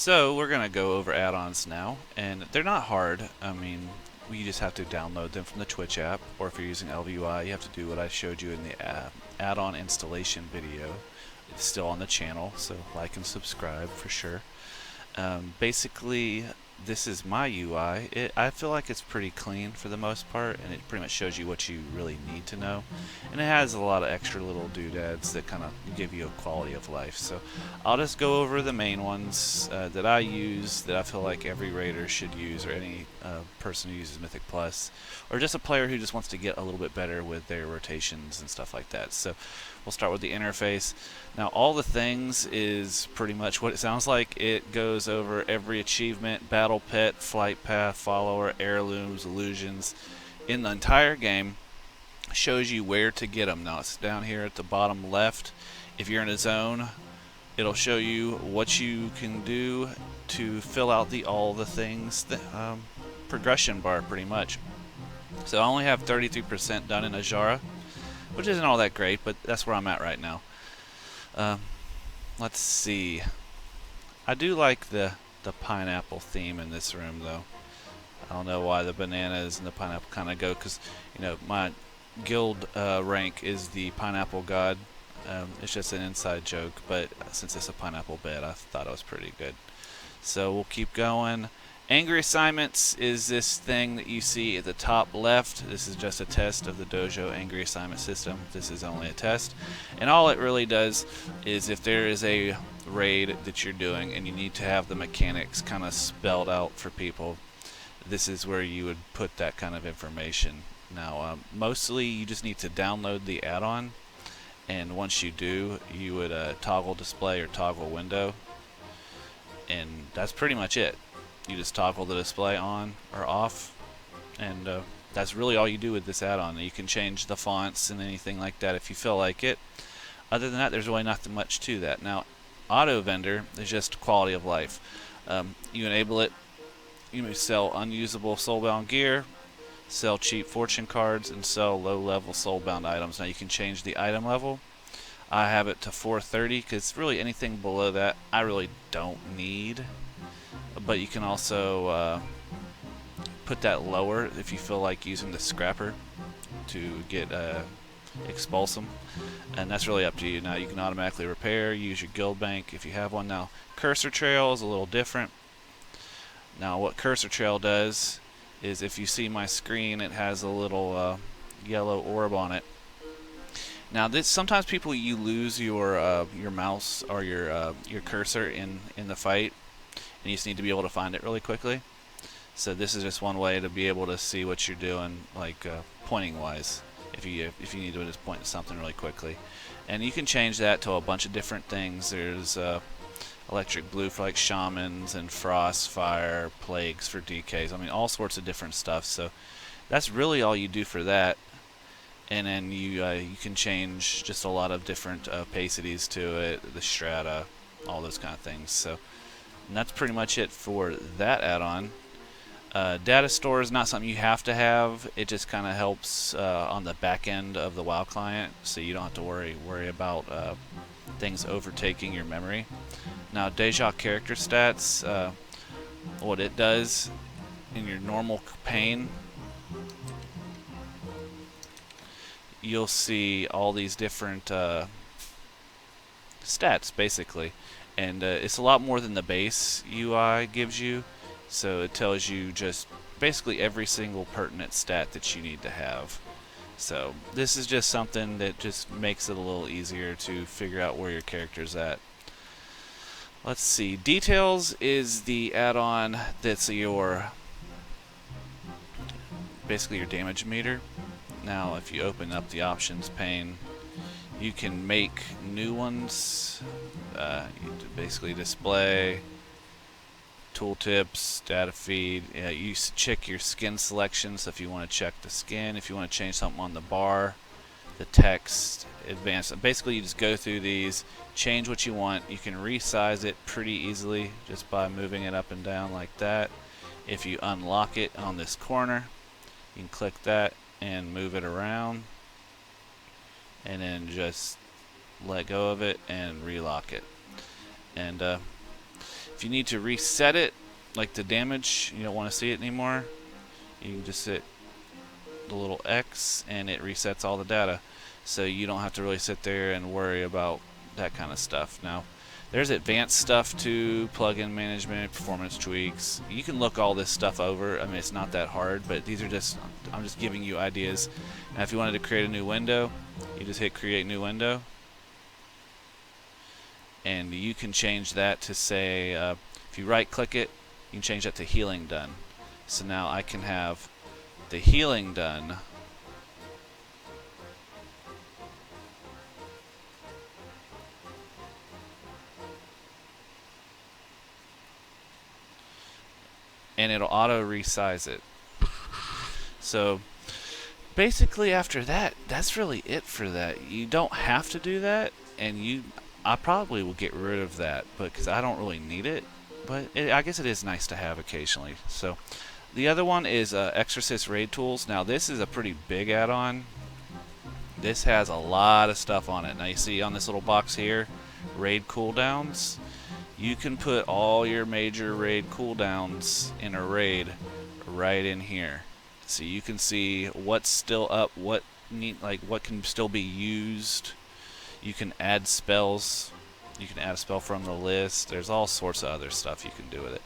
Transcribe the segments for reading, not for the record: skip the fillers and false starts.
So we're gonna go over add-ons now, and they're not hard. I mean, you just have to download them from the Twitch app, or if you're using LVUI, you have to do what I showed you in the add-on installation video. It's still on the channel, so like and subscribe for sure. Basically, this is my UI. I feel like it's pretty clean for the most part, and it pretty much shows you what you really need to know. And it has a lot of extra little doodads that kind of give you a quality of life. So I'll just go over the main ones that I use, that I feel like every raider should use, or any person who uses Mythic Plus, or just a player who just wants to get a little bit better with their rotations and stuff like that. So we'll start with the interface. Now, all the things is pretty much what it sounds like. It goes over every achievement, battle pet, flight path, follower, heirlooms, illusions in the entire game. Shows you where to get them. Now, it's down here at the bottom left. If you're in a zone, it'll show you what you can do to fill out all the things, progression bar pretty much. So I only have 33% done in Ajara, which isn't all that great, but that's where I'm at right now. Let's see. I do like the pineapple theme in this room, though. I don't know why the bananas and the pineapple kind of go, because, you know, my guild rank is the pineapple god. It's just an inside joke, but since it's a pineapple bed, I thought it was pretty good. So we'll keep going. Angry assignments is this thing that you see at the top left. This is just a test of the Dojo Angry Assignment System. This is only a test. And all it really does is, if there is a raid that you're doing and you need to have the mechanics kind of spelled out for people, this is where you would put that kind of information. Now, mostly you just need to download the add-on, and once you do, you would toggle display or toggle window, and that's pretty much it. You just toggle the display on or off, and that's really all you do with this add-on. You can change the fonts and anything like that if you feel like it. Other than that, there's really not much to that. Now, auto vendor is just quality of life. You enable it. You may sell unusable soulbound gear, sell cheap fortune cards, and sell low-level soulbound items. Now, you can change the item level. I have it to 430 because really anything below that I really don't need. But you can also put that lower if you feel like using the scrapper to get expulsum, and that's really up to you. Now, you can automatically repair, use your guild bank if you have one. Now, cursor trail is a little different. Now, what cursor trail does is, if you see my screen, it has a little yellow orb on it. Now, sometimes you lose your mouse or your cursor in the fight, and you just need to be able to find it really quickly. So this is just one way to be able to see what you're doing, like pointing wise, if you need to just point to something really quickly. And you can change that to a bunch of different things. There's electric blue for like shamans, and frost, fire, plagues for DKs. I mean, all sorts of different stuff. So that's really all you do for that. And then you can change just a lot of different opacities to it, the strata, all those kind of things. So, and that's pretty much it for that add-on. Data store is not something you have to have. It just kind of helps on the back end of the WoW client, so you don't have to worry about things overtaking your memory. Now, Deja character stats, what it does in your normal pane, you'll see all these different stats basically, and it's a lot more than the base UI gives you. So it tells you just basically every single pertinent stat that you need to have. So this is just something that just makes it a little easier to figure out where your character's at. Let's see, details is the add-on that's basically your damage meter. Now, if you open up the options pane, you can make new ones. You basically display, tooltips, data feed. You check your skin selection, so if you want to check the skin, if you want to change something on the bar, the text, advanced. Basically, you just go through these, change what you want. You can resize it pretty easily just by moving it up and down like that. If you unlock it on this corner, you can click that and move it around, and then just let go of it and relock it. And If you need to reset it, like the damage, you don't want to see it anymore, you can just hit the little X and it resets all the data. So you don't have to really sit there and worry about that kind of stuff. Now, there's advanced stuff too, plugin management, performance tweaks. You can look all this stuff over. I mean, it's not that hard, but these are just, I'm just giving you ideas. Now, if you wanted to create a new window, you just hit create new window. And you can change that to say, if you right click it, you can change that to healing done. So now I can have the healing done. And it'll auto resize it. So basically after that, that's really it for that. You don't have to do that, and I probably will get rid of that because I don't really need it, but I guess it is nice to have occasionally. So the other one is Exorcist Raid Tools. Now this is a pretty big add-on. This has a lot of stuff on it. Now you see on this little box here, raid cooldowns. You can put all your major raid cooldowns in a raid right in here. So you can see what's still up, what can still be used. You can add spells. You can add a spell from the list. There's all sorts of other stuff you can do with it.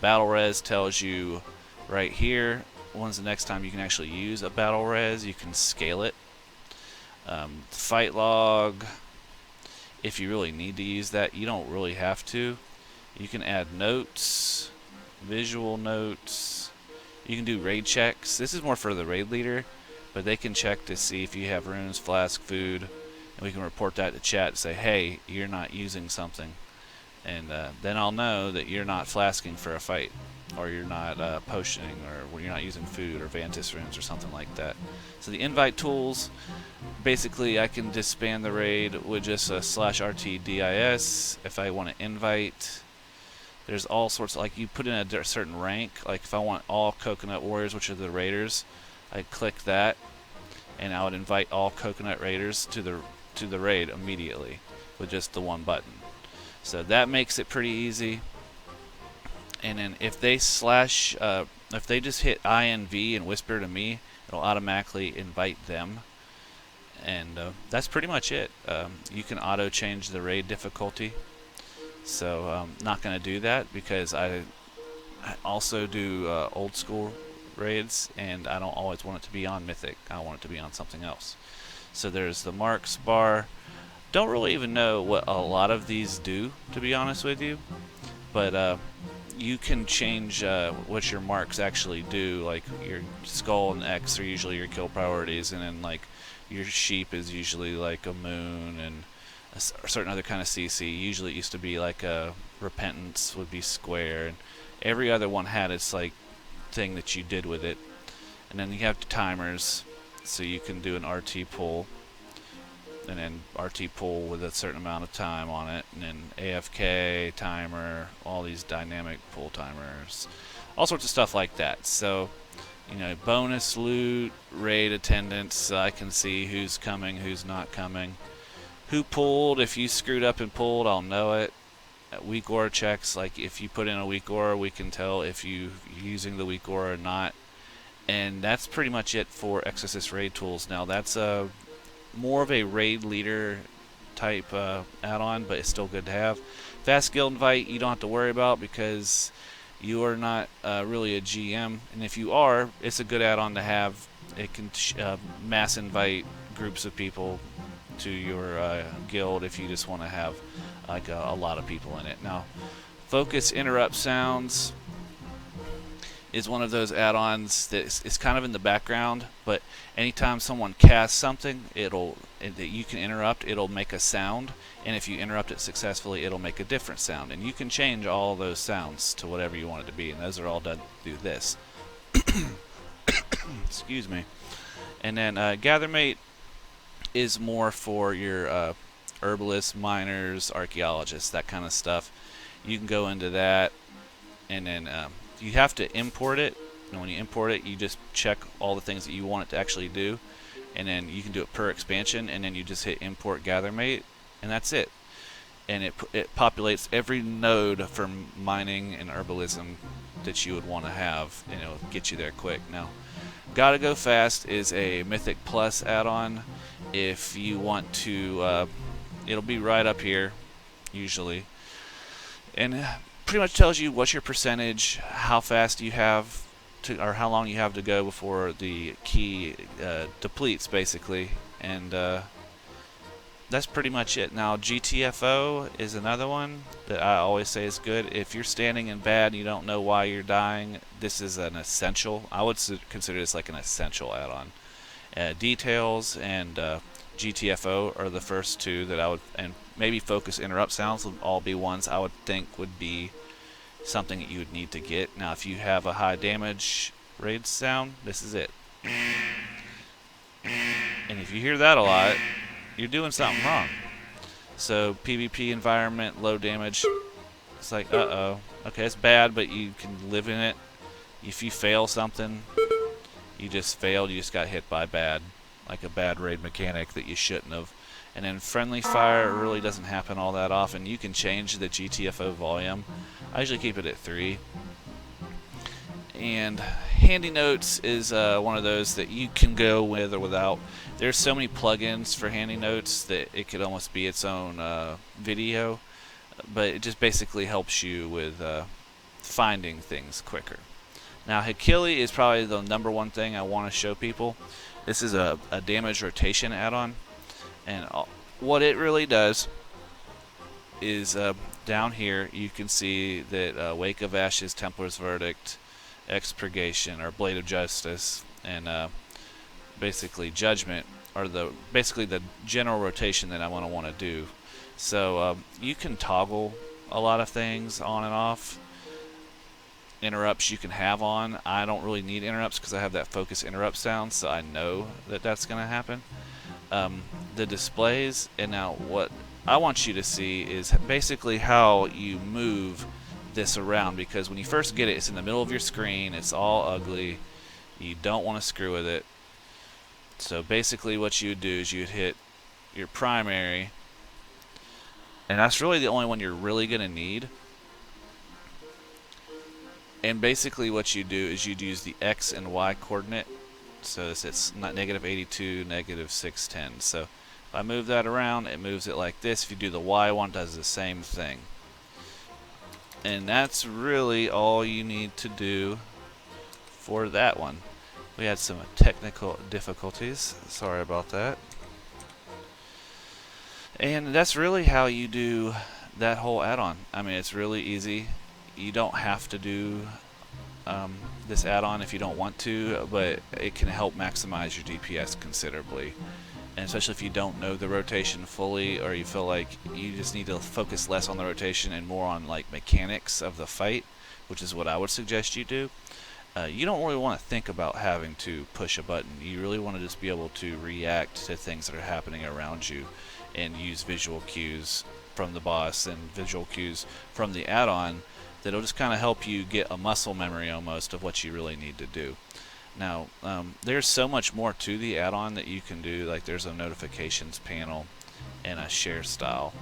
Battle Res tells you right here when's the next time you can actually use a Battle Res. You can scale it. Fight log. If you really need to use that, you don't really have to. You can add notes, visual notes. You can do raid checks. This is more for the raid leader, but they can check to see if you have runes, flask, food, and we can report that to chat and say, hey, you're not using something. And then I'll know that you're not flasking for a fight, or you're not potioning, or you're not using food or Vantis runes or something like that. So the invite tools, basically I can disband the raid with just a /RTDIS if I want to invite. There's all sorts, like you put in a certain rank, like if I want all Coconut Warriors, which are the raiders, I'd click that and I would invite all Coconut Raiders to the raid immediately with just the one button. So that makes it pretty easy. And then if they if they just hit INV and whisper to me, it'll automatically invite them. And that's pretty much it. You can auto change the raid difficulty. So I'm not going to do that because I also do old school raids, and I don't always want it to be on Mythic. I want it to be on something else. So there's the marks bar. Don't really even know what a lot of these do, to be honest with you. But you can change what your marks actually do. Like your skull and X are usually your kill priorities, and then like your sheep is usually like a moon, and a certain other kind of CC. Usually it used to be like a repentance would be square, and every other one had its like thing that you did with it. And then you have the timers, so you can do an RT pull, and then RT pull with a certain amount of time on it, and then AFK timer, all these dynamic pull timers, all sorts of stuff like that. So you know, bonus loot, raid attendance, I can see who's coming, who's not coming, who pulled. If you screwed up and pulled, I'll know it. Weak aura checks, like if you put in a weak aura, we can tell if you're using the weak aura or not. And that's pretty much it for Exorcist Raid Tools. Now that's more of a raid leader type add-on, but it's still good to have. Fast guild invite you don't have to worry about because you are not really a GM, and if you are, it's a good add-on to have. It can mass invite groups of people to your guild if you just want to have like a lot of people in it. Now, focus interrupt sounds is one of those add-ons that is kind of in the background, but anytime someone casts something that you can interrupt, it'll make a sound, and if you interrupt it successfully, it'll make a different sound, and you can change all those sounds to whatever you want it to be, and those are all done through this. Excuse me. And then Gathermate is more for your herbalists, miners, archaeologists, that kind of stuff. You can go into that, and then you have to import it, and when you import it, you just check all the things that you want it to actually do, and then you can do it per expansion, and then you just hit import Gathermate, and that's it. and it populates every node for mining and herbalism that you would want to have, and it'll get you there quick. Now, Gotta Go Fast is a Mythic Plus add-on. If you want to, it'll be right up here, usually, and pretty much tells you what's your percentage, how fast you have to, or how long you have to go before the key depletes, basically, and that's pretty much it. Now, GTFO is another one that I always say is good. If you're standing in bad and you don't know why you're dying, this is an essential. I would consider this like an essential add-on. Details and GTFO are the first two that I would, and maybe Focus Interrupt Sounds would all be ones I would think would be something that you would need to get. Now, if you have a high damage raid sound, this is it. And if you hear that a lot, you're doing something wrong. So PvP environment, low damage, it's like, uh-oh. Okay, it's bad, but you can live in it. If you fail something, you just failed, you just got hit by bad, like a bad raid mechanic that you shouldn't have. And then friendly fire really doesn't happen all that often. You can change the GTFO volume. I usually keep it at 3. And Handy Notes is one of those that you can go with or without. There's so many plugins for Handy Notes that it could almost be its own video, but it just basically helps you with finding things quicker. Now, Hakili is probably the #1 thing I want to show people. This is a damage rotation add-on, and what it really does is down here you can see that Wake of Ashes, Templar's Verdict, Expurgation, or Blade of Justice, and basically Judgment are basically the general rotation that I want to do. So you can toggle a lot of things on and off. Interrupts you can have on. I don't really need interrupts because I have that Focus Interrupt sound, so I know that that's going to happen. The displays, and now what I want you to see is basically how you move this around, because when you first get it, it's in the middle of your screen, it's all ugly, you don't want to screw with it. So basically what you would do is you'd hit your primary, and that's really the only one you're really going to need. And basically what you do is you'd use the X and Y coordinate. So it's not -82, -610. So if I move that around, it moves it like this. If you do the Y one, it does the same thing. And that's really all you need to do for that one. We had some technical difficulties. Sorry about that. And that's really how you do that whole add-on. I mean, it's really easy. You don't have to do this add-on if you don't want to, but it can help maximize your DPS considerably. And especially if you don't know the rotation fully, or you feel like you just need to focus less on the rotation and more on like mechanics of the fight, which is what I would suggest you do. You don't really want to think about having to push a button. You really want to just be able to react to things that are happening around you and use visual cues from the boss and visual cues from the add-on that'll just kind of help you get a muscle memory almost of what you really need to do. Now, there's so much more to the add-on that you can do. Like there's a notifications panel and a share style.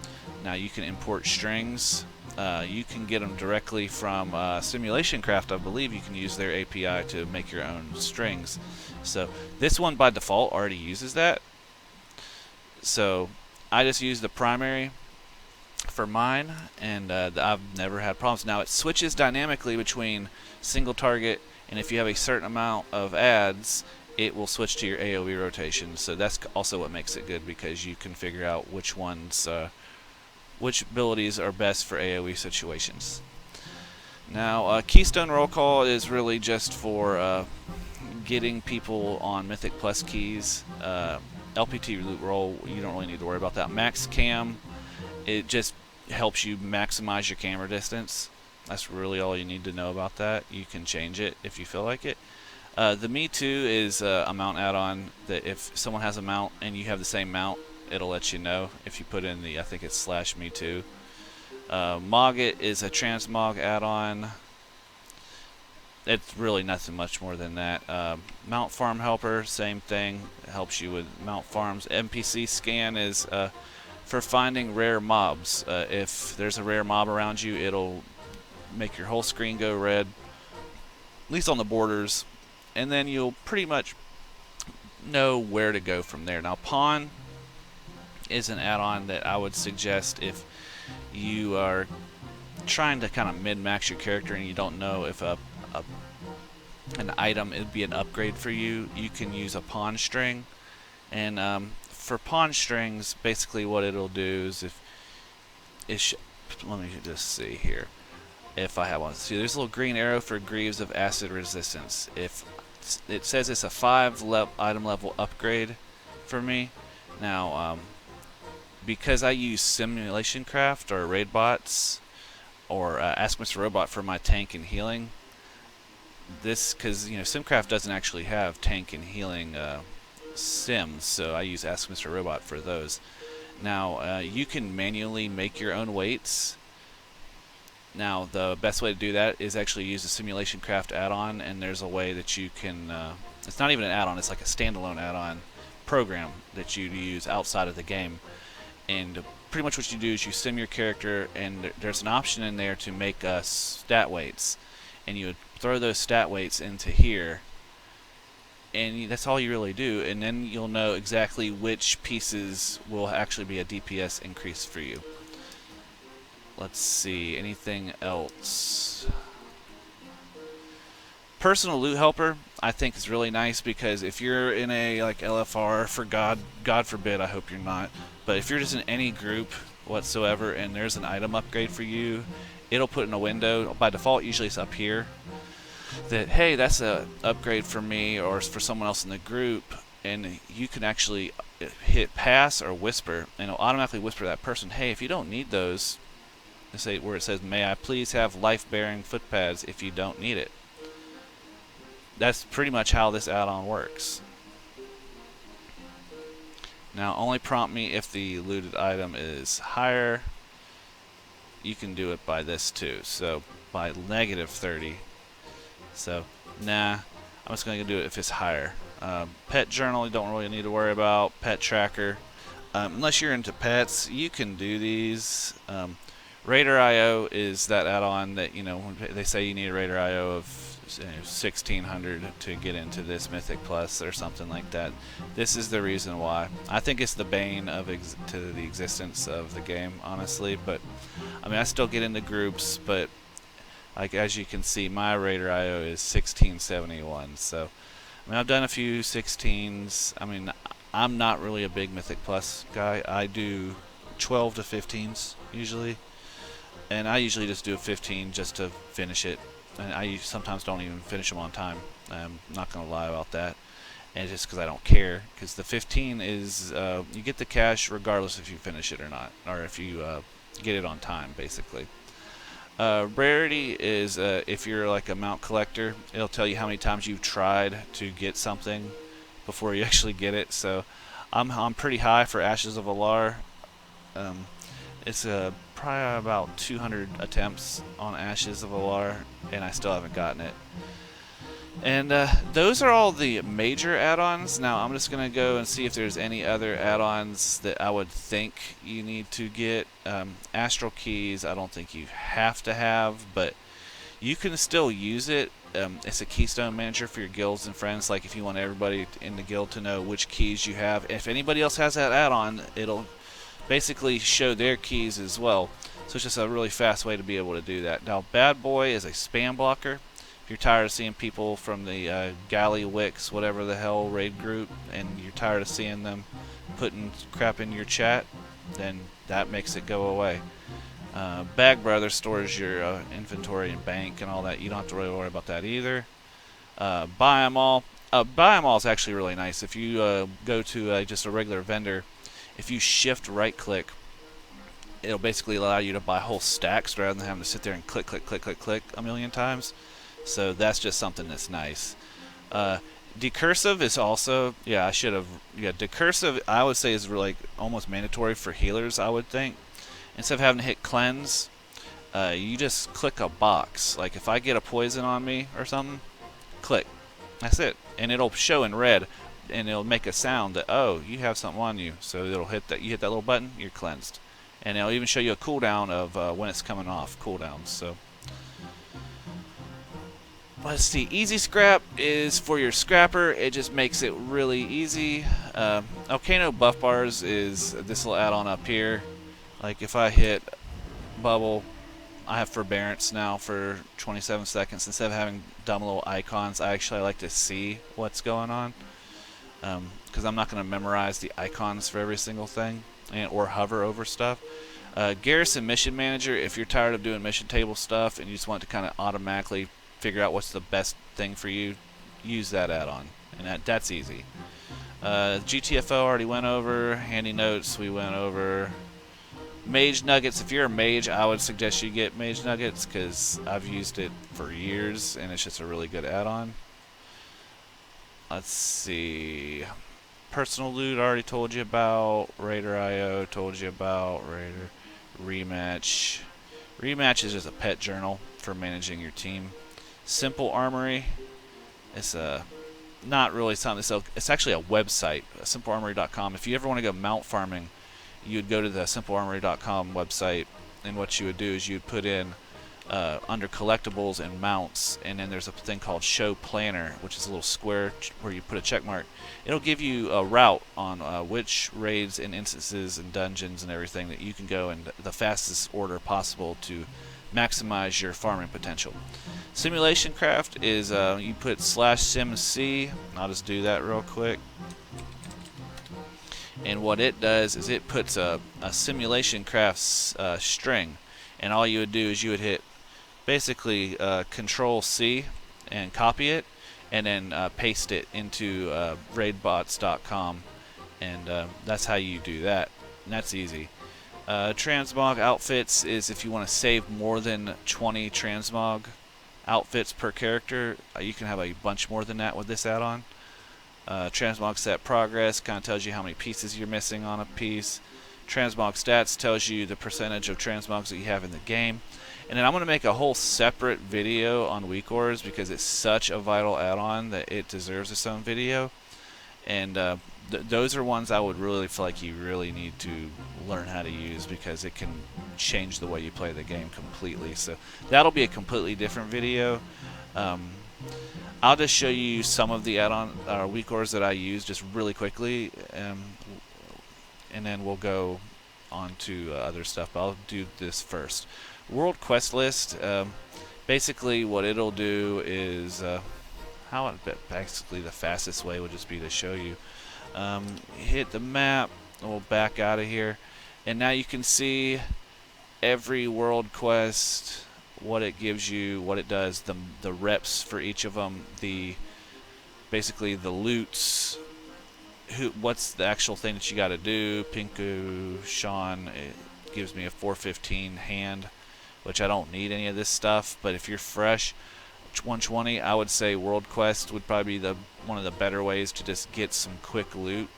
Now you can import strings. You can get them directly from Simulation Craft. I believe you can use their API to make your own strings. So this one by default already uses that. So I just use the primary for mine, and I've never had problems. Now it switches dynamically between single target, and if you have a certain amount of ads, it will switch to your AoE rotation. So that's also what makes it good, because you can figure out which ones, which abilities are best for AoE situations. Now, Keystone Roll Call is really just for getting people on Mythic Plus keys. LPT Loot Roll, you don't really need to worry about that. Max Cam, it just helps you maximize your camera distance. That's really all you need to know about that. You can change it if you feel like it. The Me Too is a mount add-on that if someone has a mount and you have the same mount, it'll let you know if you put in the, I think it's /Me Too. Mogget is a transmog add-on. It's really nothing much more than that. Mount Farm Helper, same thing. It helps you with mount farms. NPC Scan is for finding rare mobs. If there's a rare mob around you, it'll make your whole screen go red, at least on the borders, and then you'll pretty much know where to go from there. Now, Pawn is an add-on that I would suggest if you are trying to kind of min-max your character and you don't know if an item would be an upgrade for you. You can use a pawn string, and for pawn strings, basically what it'll do is let me just see here if I have one. See, there's a little green arrow for Greaves of Acid Resistance. If it says it's a 5 item level upgrade for me. Now, because I use Simulation Craft or Raid Bots or Ask Mr. Robot for my tank and healing, because Simcraft doesn't actually have tank and healing sims, so I use Ask Mr. Robot for those. Now, you can manually make your own weights. Now, the best way to do that is actually use the Simulation Craft add-on, and there's a way that you can, it's not even an add-on, it's like a standalone add-on program that you use outside of the game. And pretty much what you do is you sim your character, and there's an option in there to make stat weights. And you would throw those stat weights into here, and that's all you really do, and then you'll know exactly which pieces will actually be a DPS increase for you. Let's see, anything else? Personal Loot Helper, I think is really nice, because if you're in a like LFR, for God forbid, I hope you're not, but if you're just in any group whatsoever and there's an item upgrade for you, it'll put in a window. By default, usually it's up here, that hey, that's a upgrade for me or for someone else in the group, and you can actually hit pass or whisper, and it'll automatically whisper to that person, hey, if you don't need those, say where it says, may I please have life-bearing foot pads if you don't need it. That's pretty much how this add-on works. Now, only prompt me if the looted item is higher. You can do it by this too, so by -30. So, nah, I'm just going to do it if it's higher. Pet journal, you don't really need to worry about. Pet tracker, unless you're into pets, you can do these. Raider IO is that add-on that, they say you need a Raider IO of 1600 to get into this Mythic Plus or something like that. This is the reason why. I think it's the bane to the existence of the game, honestly. But I mean, I still get into groups, but like as you can see, my Raider IO is 1671. So I mean, I've done a few 16s. I mean, I'm not really a big Mythic Plus guy. I do 12 to 15s usually, and I usually just do a 15 just to finish it. And I sometimes don't even finish them on time. I'm not going to lie about that. And just because I don't care. Because the 15 is, you get the cash regardless if you finish it or not. Or if you get it on time, basically. Rarity is, if you're like a mount collector, it'll tell you how many times you've tried to get something before you actually get it. So I'm pretty high for Ashes of Alar. It's probably about 200 attempts on Ashes of Alar, and I still haven't gotten it. And those are all the major add-ons. Now I'm just going to go and see if there's any other add-ons that I would think you need to get. Astral Keys, I don't think you have to have, but you can still use it. It's a keystone manager for your guilds and friends. Like if you want everybody in the guild to know which keys you have. If anybody else has that add-on, it'll basically show their keys as well. So it's just a really fast way to be able to do that. Now, Bad Boy is a spam blocker. If you're tired of seeing people from the Galley Wicks, whatever the hell raid group, and you're tired of seeing them putting crap in your chat, then that makes it go away. Bag Brother stores your inventory and bank and all that. You don't have to really worry about that either. Buy 'em all. Buy 'em all is actually really nice. If you go to just a regular vendor, if you shift right click, it'll basically allow you to buy whole stacks rather than having to sit there and click a million times. So that's just something that's nice. Decursive is also, decursive I would say is like almost mandatory for healers, I would think. Instead of having to hit cleanse, you just click a box. Like if I get a poison on me or something, click. That's it. And it'll show in red. and it'll make a sound that, oh, you have something on you. So it'll hit that. You hit that little button, you're cleansed, and it'll even show you a cooldown of when it's coming off. Cooldowns. So let's see. Easy scrap is for your scrapper. It just makes it really easy. Volcano buff bars is this little add-on up here. Like if I hit bubble, I have forbearance now for 27 seconds. Instead of having dumb little icons, I actually like to see what's going on. Because I'm not going to memorize the icons for every single thing or hover over stuff. Garrison Mission Manager, if you're tired of doing mission table stuff and you just want to kind of automatically figure out what's the best thing for you, use that add-on. And that's easy. GTFO already went over. Handy Notes we went over. Mage Nuggets, if you're a mage, I would suggest you get Mage Nuggets because I've used it for years and it's just a really good add-on. Let's see. Personal Loot, I already told you about. Raider IO, told you about. Raider. Rematch. Rematch is just a pet journal for managing your team. Simple Armory. It's not really something. So it's actually a website, simplearmory.com. If you ever want to go mount farming, you would go to the simplearmory.com website, and what you would do is you'd put in under collectibles and mounts, and then there's a thing called Show Planner, which is a little square where you put a check mark. It'll give you a route on which raids and instances and dungeons and everything that you can go in the fastest order possible to maximize your farming potential. Simulation Craft is you put /simc. I'll just do that real quick. And what it does is it puts a simulation crafts string, and all you would do is you would hit basically Control C and copy it, and then paste it into raidbots.com, and that's how you do that. And that's easy. Transmog outfits is if you want to save more than 20 transmog outfits per character. You can have a bunch more than that with this add-on. Transmog set progress kind of tells you how many pieces you're missing on a piece. Transmog stats tells you the percentage of transmogs that you have in the game. And then I'm going to make a whole separate video on weak ores because it's such a vital add-on that it deserves its own video. And those are ones I would really feel like you really need to learn how to use because it can change the way you play the game completely. So that'll be a completely different video. I'll just show you some of the add-on weak ores that I use just really quickly, and then we'll go on to other stuff. But I'll do this first. World Quest List. Basically, what it'll do is basically the fastest way would just be to show you. Hit the map. We'll back out of here, and now you can see every world quest, what it gives you, what it does, the reps for each of them, basically the loots, what's the actual thing that you got to do. Pinku Sean, it gives me a 415 hand, which I don't need any of this stuff, but if you're fresh 120, I would say World Quest would probably be one of the better ways to just get some quick loot.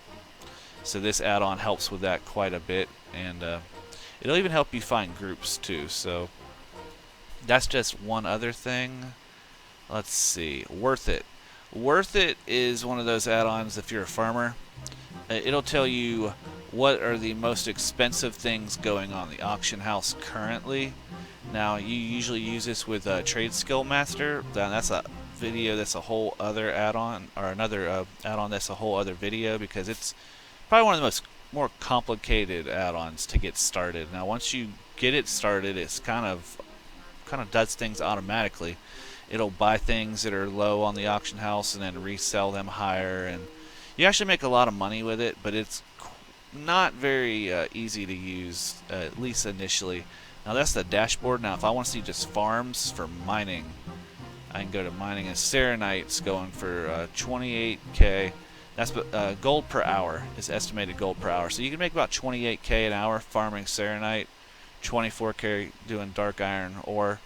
So this add-on helps with that quite a bit, and it'll even help you find groups too. So that's just one other thing. Let's see. Worth It. Worth It is one of those add-ons if you're a farmer. It'll tell you what are the most expensive things going on the auction house currently. Now, you usually use this with Trade Skill Master. That's a video that's a whole other add-on, or another add-on that's a whole other video, because it's probably one of the more complicated add-ons to get started. Now, once you get it started, it's kind of does things automatically. It'll buy things that are low on the auction house and then resell them higher, and you actually make a lot of money with it, but it's not very easy to use, at least initially. Now that's the dashboard. Now if I want to see just farms for mining, I can go to mining, and Serenite's going for 28k. That's gold per hour is estimated gold per hour. So you can make about 28k an hour farming Serenite, 24k doing dark iron ore.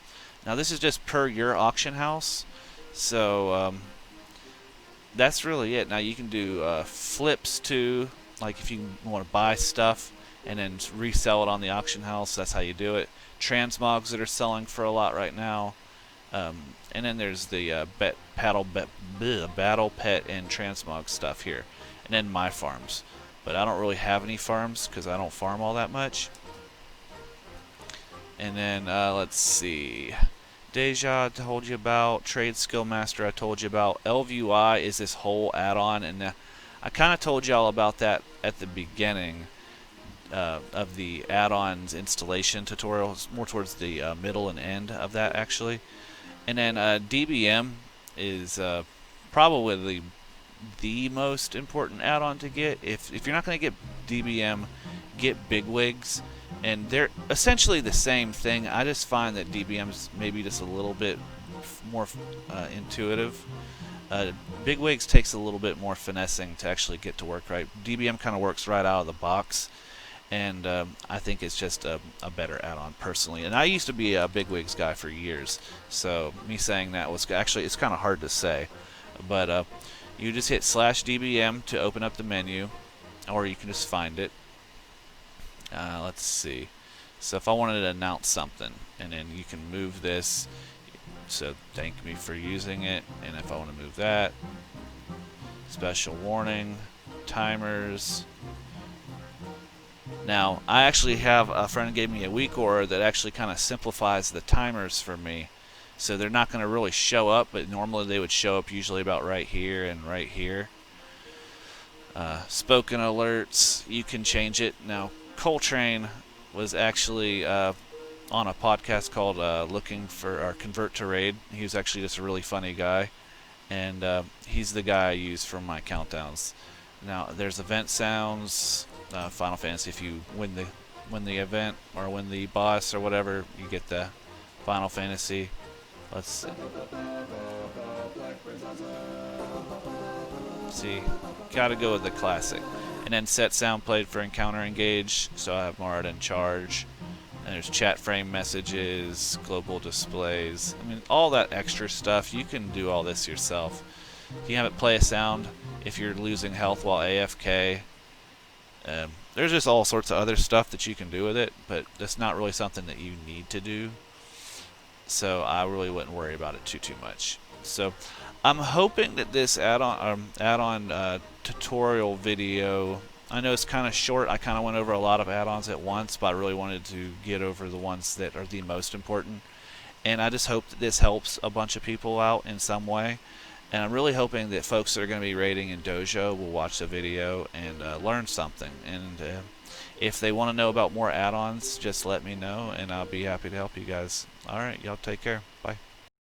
Now this is just per your auction house, so that's really it. Now you can do flips too, like if you want to buy stuff and then resell it on the auction house, that's how you do it. Transmogs that are selling for a lot right now. And then there's the battle pet and transmog stuff here. and then my farms. But I don't really have any farms because I don't farm all that much. And then let's see. Deja I told you about. Trade Skill Master I told you about. LVUI is this whole add-on, and I kind of told y'all about that at the beginning of the add-ons installation tutorials, more towards the middle and end of that actually. And then DBM is probably the most important add-on to get. If you're not going to get DBM, get Bigwigs, and they're essentially the same thing. I just find that DBM's maybe just a little bit more intuitive. Bigwigs takes a little bit more finessing to actually get to work right. DBM kind of works right out of the box, and I think it's just a better add-on personally. And I used to be a Bigwigs guy for years, so me saying that was actually, it's kind of hard to say, but you just hit /DBM to open up the menu, or you can just find it. Let's see. So if I wanted to announce something, and then you can move this, so thank me for using it, and if I want to move that, special warning, timers. Now, I actually have a friend gave me a week order that actually kind of simplifies the timers for me. So they're not going to really show up, but normally they would show up usually about right here and right here. Spoken alerts, you can change it. Now, Coltrane was actually on a podcast called Looking for or Convert to Raid. He was actually just a really funny guy, and he's the guy I use for my countdowns. Now, there's event sounds. Final Fantasy, if you win the event or win the boss or whatever, you get the Final Fantasy. Let's see. Gotta go with the classic. And then set sound played for encounter engage, so I have Marad in charge. And there's chat frame messages, global displays. I mean, all that extra stuff, you can do all this yourself. You have it play a sound if you're losing health while AFK. There's just all sorts of other stuff that you can do with it, but that's not really something that you need to do. So I really wouldn't worry about it too much. So I'm hoping that this add-on tutorial video, I know it's kind of short. I kind of went over a lot of add-ons at once, but I really wanted to get over the ones that are the most important. And I just hope that this helps a bunch of people out in some way. And I'm really hoping that folks that are going to be raiding in Dojo will watch the video and learn something. And if they want to know about more add-ons, just let me know, and I'll be happy to help you guys. Alright, y'all take care.